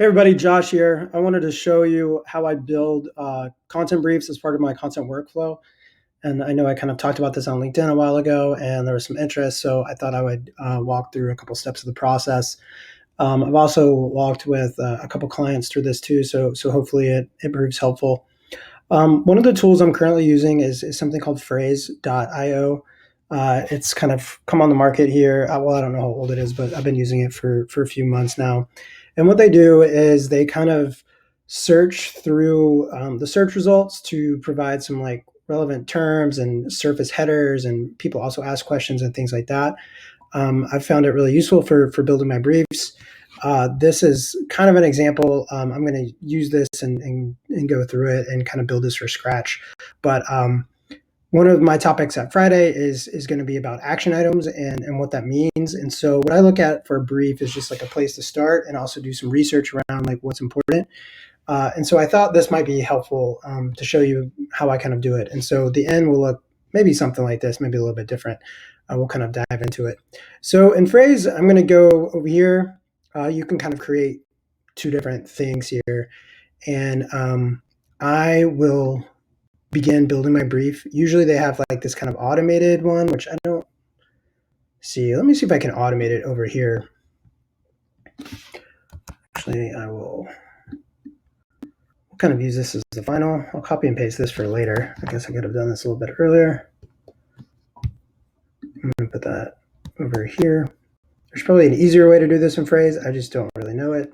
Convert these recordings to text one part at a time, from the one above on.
Hey everybody, Josh here. I wanted to show you how I build content briefs as part of my content workflow. And I know I kind of talked about this on LinkedIn a while ago, and there was some interest, so I thought I would walk through a couple steps of the process. I've also walked with a couple clients through this too, so hopefully it proves helpful. One of the tools I'm currently using is something called Frase.io. It's kind of come on the market here. Well, I don't know how old it is, but I've been using it for a few months now. And what they do is they kind of search through the search results to provide some like relevant terms and surface headers, and people also ask questions and things like that. I've found it really useful for building my briefs. This is kind of an example. I'm going to use this and go through it and kind of build this from scratch. But one of my topics at Friday is going to be about action items and what that means. And so what I look at for a brief is just like a place to start and also do some research around like what's important. And so I thought this might be helpful to show you how I kind of do it. And so the end will look maybe something like this, maybe a little bit different. We'll kind of dive into it. So in Phrase, I'm going to go over here. You can kind of create two different things here. And I will begin building my brief. Usually they have like this kind of automated one, which I don't see. Let me see if I can automate it over here. Actually, I will kind of use this as the final. I'll copy and paste this for later. I guess I could have done this a little bit earlier. I'm going to put that over here. There's probably an easier way to do this in Phrase. I just don't really know it.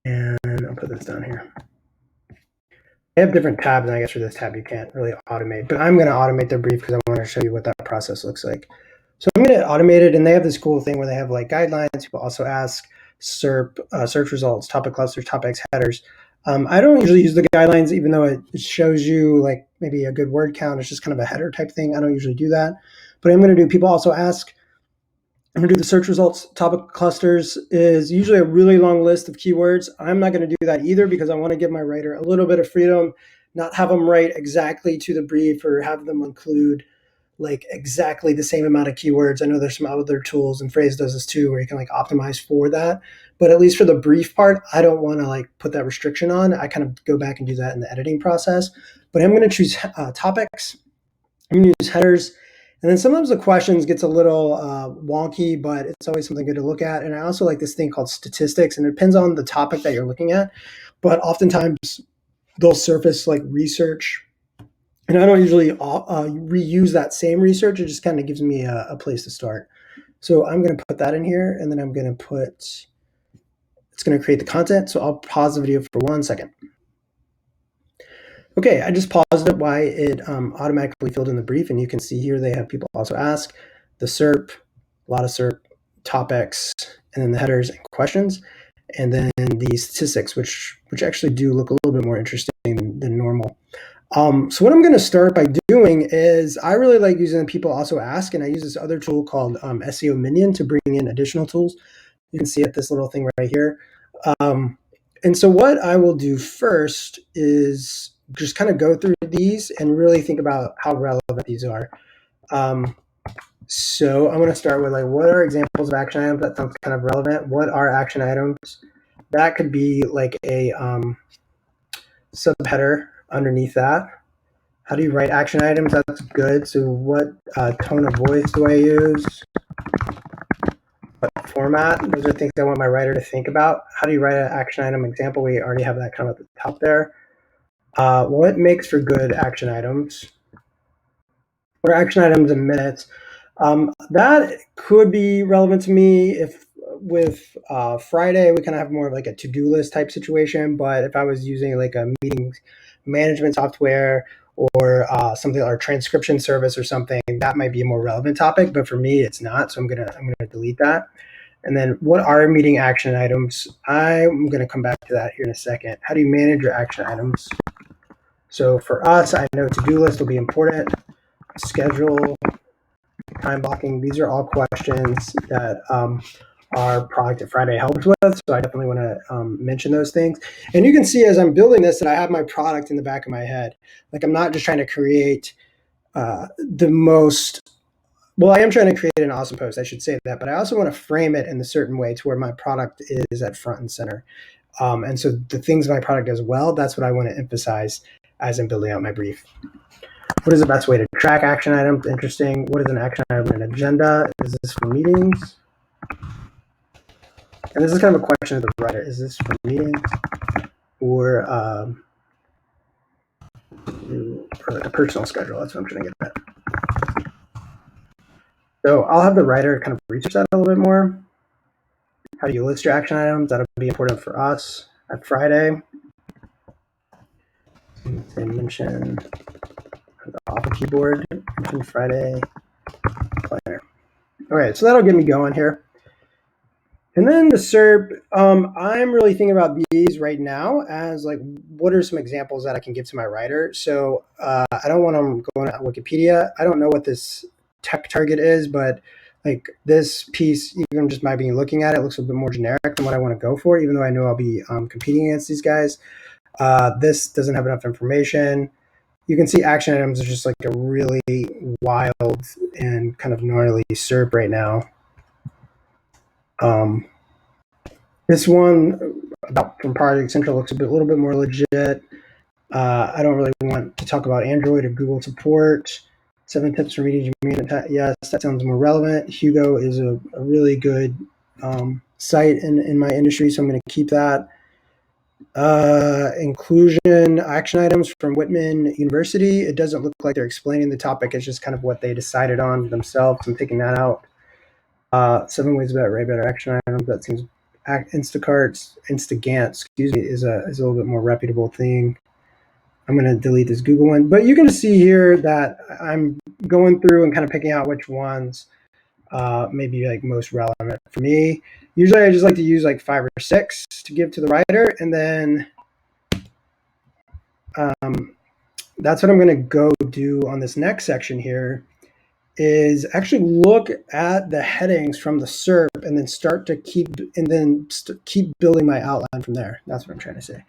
And I'll put this down here. I have different tabs, and I guess for this tab you can't really automate, but I'm going to automate the brief because I want to show you what that process looks like. So I'm going to automate it, and they have this cool thing where they have like guidelines. People also ask SERP, search results, topic clusters, topics, headers. I don't usually use the guidelines, even though it shows you like maybe a good word count. It's just kind of a header type thing. I don't usually do that, but I'm going to do people also ask. I'm going to do the search results. Topic clusters is usually a really long list of keywords. I'm not going to do that either because I want to give my writer a little bit of freedom, not have them write exactly to the brief or have them include like exactly the same amount of keywords. I know there's some other tools, and Phrase does this too, where you can like optimize for that. But at least for the brief part, I don't want to like put that restriction on. I kind of go back and do that in the editing process. But I'm going to choose topics. I'm going to use headers. And then sometimes the questions gets a little wonky, but it's always something good to look at. And I also like this thing called statistics, and it depends on the topic that you're looking at. But oftentimes they'll surface like research, and I don't usually reuse that same research. It just kind of gives me a place to start. So I'm going to put that in here, and then I'm going to put, it's going to create the content. So I'll pause the video for 1 second. Okay, I just paused it while it automatically filled in the brief, and you can see here they have people also ask, the SERP, a lot of SERP, topics, and then the headers and questions, and then the statistics, which actually do look a little bit more interesting than normal. So what I'm going to start by doing is I really like using the people also ask, and I use this other tool called SEO Minion to bring in additional tools. You can see it, this little thing right here. And so what I will do first is just kind of go through these and really think about how relevant these are. So I'm going to start with like, what are examples of action items? That sounds kind of relevant. What are action items? That could be like a subheader underneath that. How do you write action items? That's good. So what tone of voice do I use? What format? Those are things I want my writer to think about. How do you write an action item example? We already have that kind of at the top there. What makes for good action items? What are action items in minutes? That could be relevant to me if with Friday, we kind of have more of like a to-do list type situation. But if I was using like a meeting management software or something like a transcription service or something, that might be a more relevant topic. But for me, it's not. So I'm gonna delete that. And then what are meeting action items? I'm gonna come back to that here in a second. How do you manage your action items? So for us, I know to-do list will be important. Schedule, time blocking, these are all questions that our product at Friday helps with. So I definitely want to mention those things. And you can see as I'm building this that I have my product in the back of my head. Like I'm not just trying to create the most Well, I am trying to create an awesome post. I should say that, but I also want to frame it in a certain way to where my product is at front and center. And so the things my product does well, that's what I want to emphasize as I'm building out my brief. What is the best way to track action items? Interesting. What is an action item in an agenda? Is this for meetings? And this is kind of a question of the writer. Is this for meetings or a personal schedule? That's what I'm trying to get at. So I'll have the writer kind of research that a little bit more. How do you list your action items? That'll be important for us at Friday. Say mention off the keyboard, mention Friday planner. All right, so that'll get me going here. And then the SERP, I'm really thinking about these right now as like, what are some examples that I can give to my writer? So I don't want them going to Wikipedia. I don't know what this tech target is, but like this piece, even just by being looking at it, looks a bit more generic than what I want to go for, even though I know I'll be competing against these guys. This doesn't have enough information. You can see action items are just like a really wild and kind of gnarly SERP right now. This one about from Project Central looks a little bit more legit. I don't really want to talk about Android or Google support. 7 tips for meeting your yes, that sounds more relevant. Hugo is a really good site in my industry, so I'm going to keep that. Inclusion action items from Whitman University. It doesn't look like they're explaining the topic. It's just kind of what they decided on themselves. I'm taking that out. 7 ways about write better action items. That seems Instagant, excuse me, is a little bit more reputable thing. I'm going to delete this Google one, but you can see here that I'm going through and kind of picking out which ones maybe like most relevant for me. Usually I just like to use like 5 or 6 to give to the writer, and then that's what I'm going to go do on this next section here is actually look at the headings from the SERP and then start to keep building my outline from there. That's what I'm trying to say.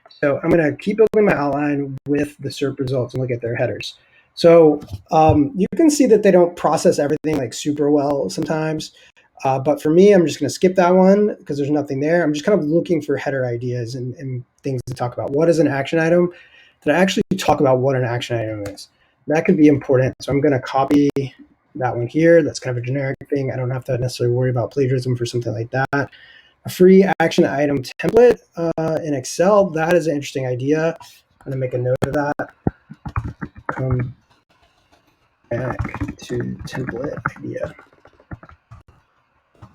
So I'm going to keep building my outline with the SERP results and look at their headers. So you can see that they don't process everything like super well sometimes. But for me, I'm just going to skip that one because there's nothing there. I'm just kind of looking for header ideas and things to talk about. What is an action item? That I actually talk about what an action item is. That could be important. So I'm going to copy that one here. That's kind of a generic thing. I don't have to necessarily worry about plagiarism for something like that. A free action item template in Excel. That is an interesting idea. I'm going to make a note of that. Come back to template idea. All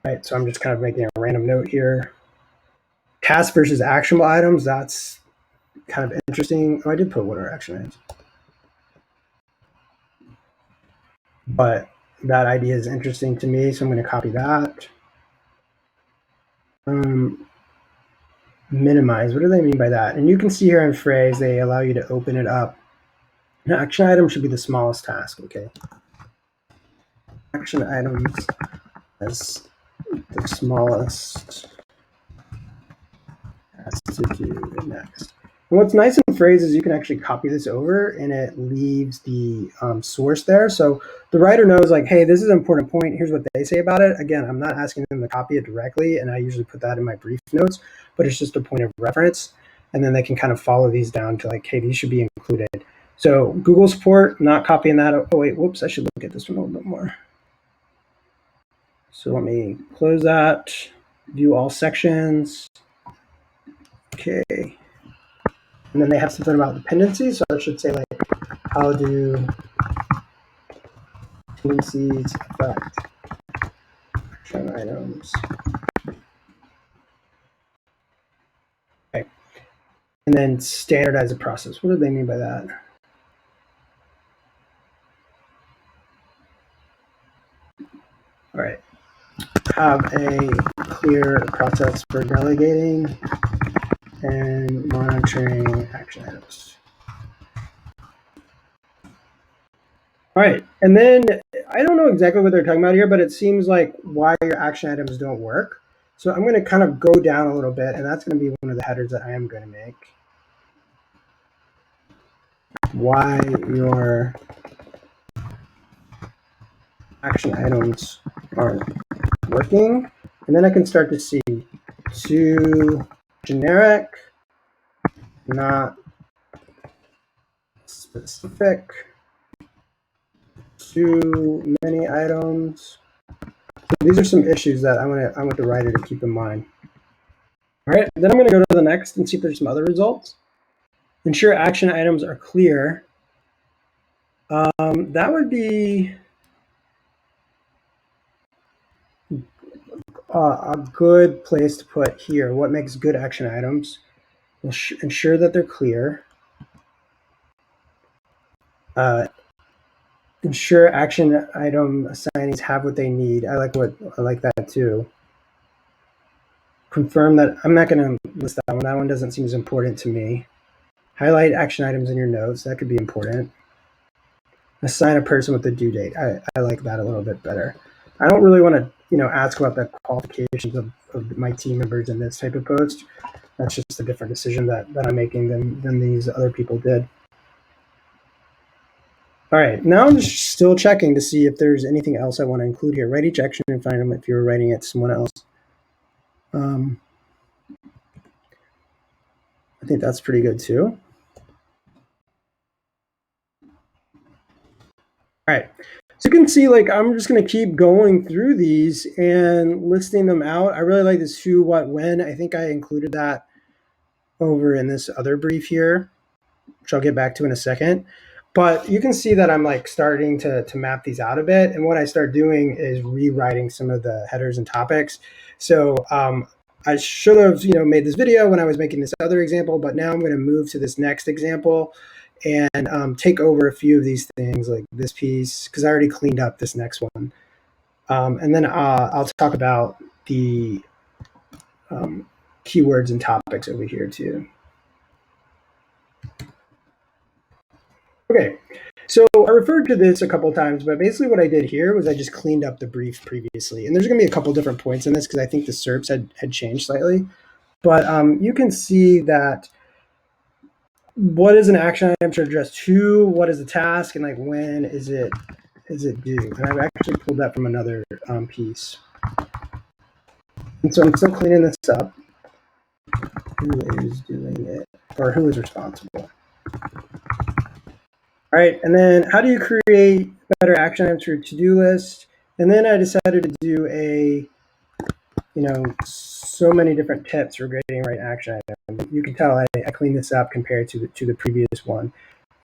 right, so I'm just kind of making a random note here. Task versus actionable items. That's kind of interesting. Oh, I did put what are action items. But that idea is interesting to me, so I'm going to copy that. Minimize. What do they mean by that? And you can see here in Frase, they allow you to open it up. An action item should be the smallest task, okay? Action items as the smallest task to do next. And what's nice in Frase is you can actually copy this over and it leaves the source there. So the writer knows like, hey, this is an important point. Here's what they say about it. Again, I'm not asking them to copy it directly, and I usually put that in my brief notes, but it's just a point of reference. And then they can kind of follow these down to like, hey, these should be included. So Google support, not copying that. Oh, wait, whoops, I should look at this one a little bit more. So let me close that, view all sections. Okay. And then they have something about dependencies. So I should say like, how do dependencies affect action items? Okay. And then standardize the process. What do they mean by that? All right. Have a clear process for delegating and monitoring action items. All right. And then I don't know exactly what they're talking about here, but it seems like why your action items don't work. So I'm going to kind of go down a little bit, and that's going to be one of the headers that I am going to make. Why your action items aren't working. And then I can start to see too generic, not specific, too many items. So these are some issues that I want the writer to keep in mind. All right, then I'm going to go to the next and see if there's some other results. Ensure action items are clear. That would be a good place to put here. What makes good action items? We'll ensure that they're clear. Ensure action item assignees have what they need. I like that too. Confirm that I'm not going to list that one. That one doesn't seem as important to me. Highlight action items in your notes. That could be important. Assign a person with the due date. I like that a little bit better. I don't really want to ask about the qualifications of my team members in this type of post. That's just a different decision that I'm making than these other people did. All right, now I'm just still checking to see if there's anything else I want to include here. Write each action and find them if you're writing it to someone else. I think that's pretty good too. All right, so you can see I'm just going to keep going through these and listing them out. I really like this who, what, when. I think I included that over in this other brief here, which I'll get back to in a second. But you can see that I'm starting to map these out a bit. And what I start doing is rewriting some of the headers and topics. So I should have made this video when I was making this other example, but now I'm going to move to this next example and take over a few of these things like this piece, because I already cleaned up this next one. And then I'll talk about the keywords and topics over here too. Okay, so I referred to this a couple of times, but basically what I did here was I just cleaned up the brief previously. And there's going to be a couple different points in this because I think the SERPs had changed slightly. But you can see that what is an action item to address to, what is the task, and when is it due. And I've actually pulled that from another piece. And so I'm still cleaning this up. Who is doing it, or who is responsible? All right, and then how do you create better action items for your to-do list? And then I decided to do so many different tips for creating the right action item. You can tell I cleaned this up compared to the previous one.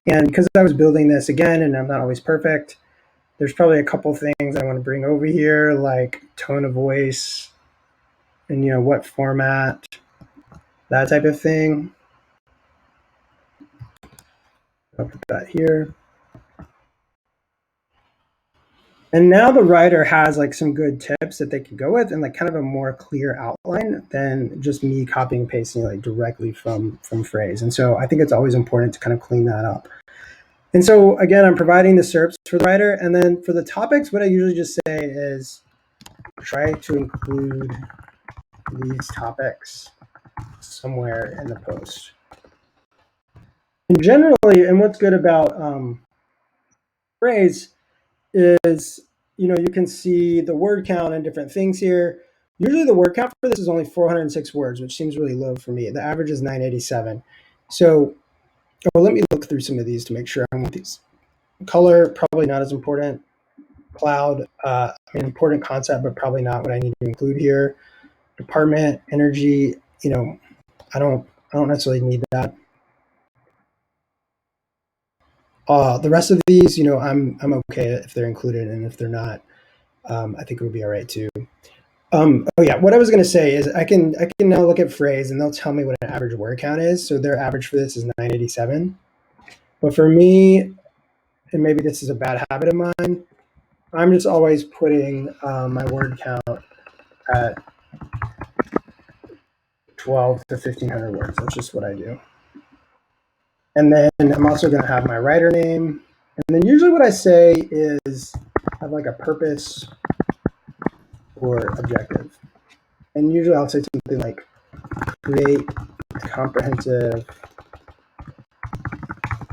And because I was building this again, and I'm not always perfect, there's probably a couple things I want to bring over here, like tone of voice and what format, that type of thing. I'll put that here. And now the writer has some good tips that they could go with and kind of a more clear outline than just me copying and pasting directly from Frase. And so I think it's always important to kind of clean that up. And so again, I'm providing the SERPs for the writer. And then for the topics, what I usually just say is try to include these topics somewhere in the post. And generally, and what's good about Frase is, you can see the word count and different things here. Usually the word count for this is only 406 words, which seems really low for me. The average is 987. So let me look through some of these to make sure I'm with these. Color, probably not as important. Cloud, important concept, but probably not what I need to include here. Department, energy, I don't necessarily need that. The rest of these, I'm okay if they're included, and if they're not, I think it would be all right too. Oh yeah, what I was going to say is I can now look at Frase and they'll tell me what an average word count is. So their average for this is 987. But for me, and maybe this is a bad habit of mine, I'm just always putting my word count at 12 to 1500 words. That's just what I do. And then I'm also going to have my writer name. And then usually what I say is have a purpose or objective. And usually I'll say something like create a comprehensive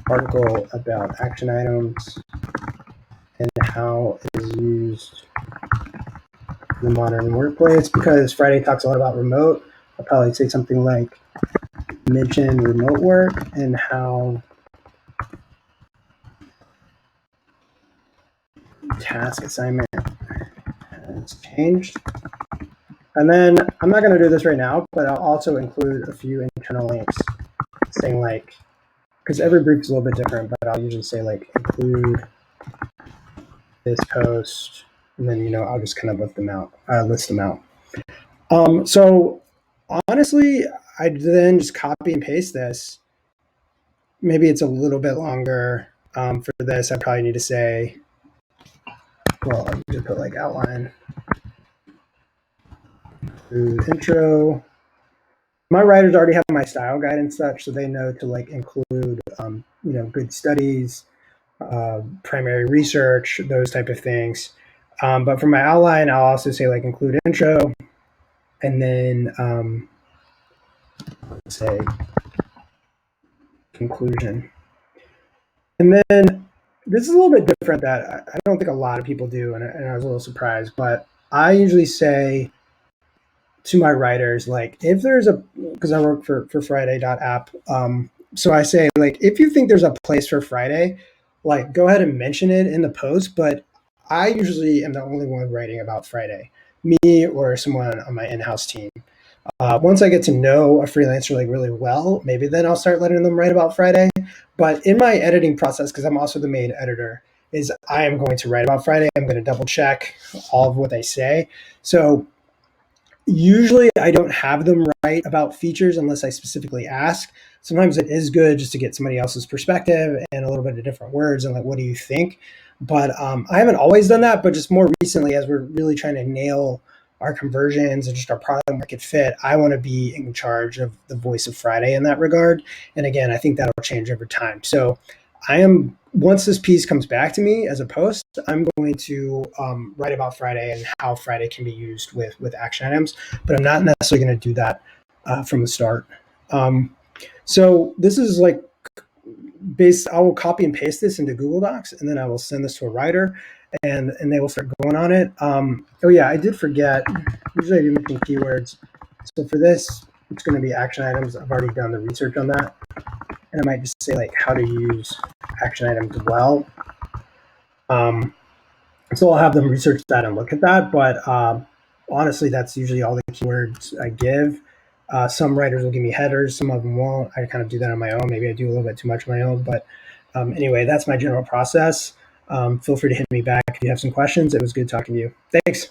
article about action items and how it is used used in the modern workplace. Because Friday talks a lot about remote, I'll probably say something like mention remote work and how task assignment has changed. And then I'm not going to do this right now, but I'll also include a few internal links saying like, because every brief is a little bit different, but I'll usually say like include this post, and then I'll just kind of list them out. So honestly, I then just copy and paste this. Maybe it's a little bit longer. For this, I probably need to say, well, I'll just put like outline, intro. My writers already have my style guide and such, so they know to like include, good studies, primary research, those type of things. But for my outline, I'll also say like include intro, and then say conclusion. And then this is a little bit different that I don't think a lot of people do, and I was a little surprised, but I usually say to my writers, like if there's because I work for Friday.app, so I say like if you think there's a place for Friday, like go ahead and mention it in the post, but I usually am the only one writing about Friday, me or someone on my in-house team. Once I get to know a freelancer like really well, maybe then I'll start letting them write about Friday. But in my editing process, because I'm also the main editor, is I am going to write about Friday. I'm going to double check all of what they say. So usually I don't have them write about features unless I specifically ask. Sometimes it is good just to get somebody else's perspective and a little bit of different words and like, what do you think? But I haven't always done that, but just more recently, as we're really trying to nail our conversions and just our product market fit, I want to be in charge of the voice of Friday in that regard. And again, I think that'll change over time. So once this piece comes back to me as a post, I'm going to write about Friday and how Friday can be used with action items, but I'm not necessarily going to do that from the start. So this is like I will copy and paste this into Google Docs, and then I will send this to a writer, and they will start going on it. Oh yeah, I did forget. Usually I do mention keywords. So for this, it's going to be action items. I've already done the research on that. And I might just say like how to use action items well. So I'll have them research that and look at that. But honestly, that's usually all the keywords I give. Some writers will give me headers, some of them won't. I kind of do that on my own. Maybe I do a little bit too much on my own. But anyway, that's my general process. Feel free to hit me back if you have some questions. It was good talking to you. Thanks.